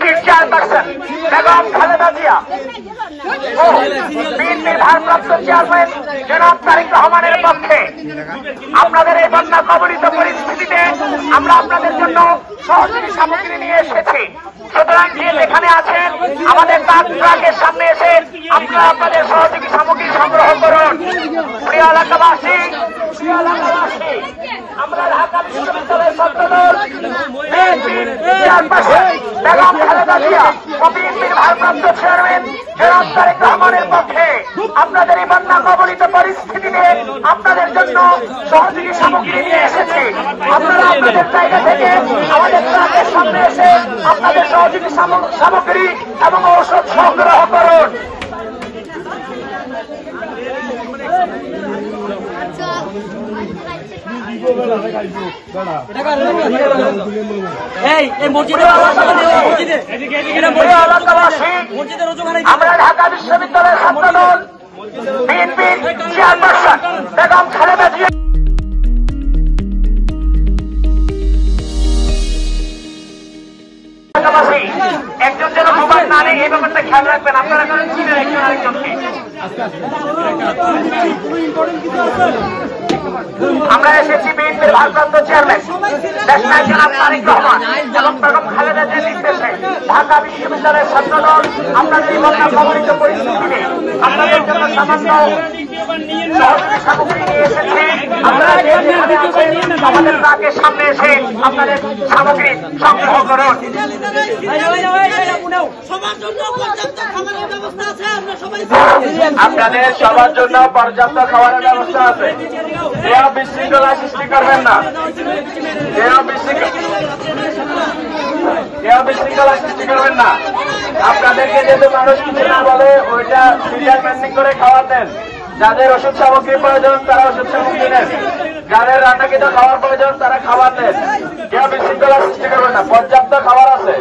বিএনপির চেয়ারপারসন বেগম খালেদা জিয়া ও বিএনপির ভারপ্রাপ্ত চেয়ারম্যান জনাব তারেক রহমানের পক্ষে আপনাদের এই বন্যা কবলিত পরিস্থিতিতে আমরা আপনাদের জন্য সহযোগী সামগ্রী নিয়ে এসেছি। সুতরাং যে যেখানে আছেন আমাদের ট্রাকের সামনে এসে আপনারা আপনাদের সহযোগী সামগ্রী সংগ্রহ করুন। প্রিয় এলাকাবাসী, আমরা ঢাকা বিশ্ববিদ্যালয়ের ছাত্রদল বিএনপির চেয়ারপারসন বেগম খালেদা জিয়া ও বিএনপির ভারপ্রাপ্ত চেয়ারম্যান জনাব তারেক রহমানের পক্ষে আপনাদের এই বন্যা কবলিত পরিস্থিতিতে আপনাদের জন্য সহযোগী সামগ্রী নিয়ে এসেছি। আপনারা আপনাদের জায়গা থেকে আমাদের ট্রাকের সামনে এসে আপনাদের সহযোগী সামগ্রী এবং ঔষধ সংগ্রহ করুন। আমরা ঢাকা বিশ্ববিদ্যালয়ের ছাত্রদল বিএনপির চেয়ারপারসন বেগম খালেদা জিয়া একজন যেন মোবাইল না নেই এই ব্যাপারটা খেয়াল রাখবেন। আপনারা কারণ চিনেন একজন আরেকজনকে। আমরা এসেছি বিএনপির ভারপ্রাপ্ত চেয়ারম্যান দেশনায়ক জনাব তারেক রহমান এবং বেগম খালেদা জিয়ার নির্দেশে ঢাকা বিশ্ববিদ্যালয়ের ছাত্রদল আপনাদের এই বন্যা কবলিত পরিস্থিতিতে আপনাদের জন্য সামান্য সহযোগী সামগ্রী নিয়ে এসেছি। আপনারা যেখানে আছেন আমাদের ট্রাকের সামনে এসে আপনাদের সামগ্রী সংগ্রহ করুন। আপনাদের সবার জন্য পর্যাপ্ত খাবারের ব্যবস্থা আছে। কেউ বিশৃঙ্খলা সৃষ্টি করবেন না, কেউ বিশৃঙ্খলা সৃষ্টি করবেন না। আপনাদেরকে যেহেতু মানুষ কিছু না বলে ওইটা সিরিয়াল মেনটেন করে খাওয়াতেন। যাদের ওষুধ সামগ্রী প্রয়োজন তারা ওষুধ সামগ্রী নেন, যাদের রান্নাকৃত খাওয়ার প্রয়োজন তারা খাবার নেন। কেউ বিশৃঙ্খলা সৃষ্টি করবেন না, পর্যাপ্ত খাবার আছে।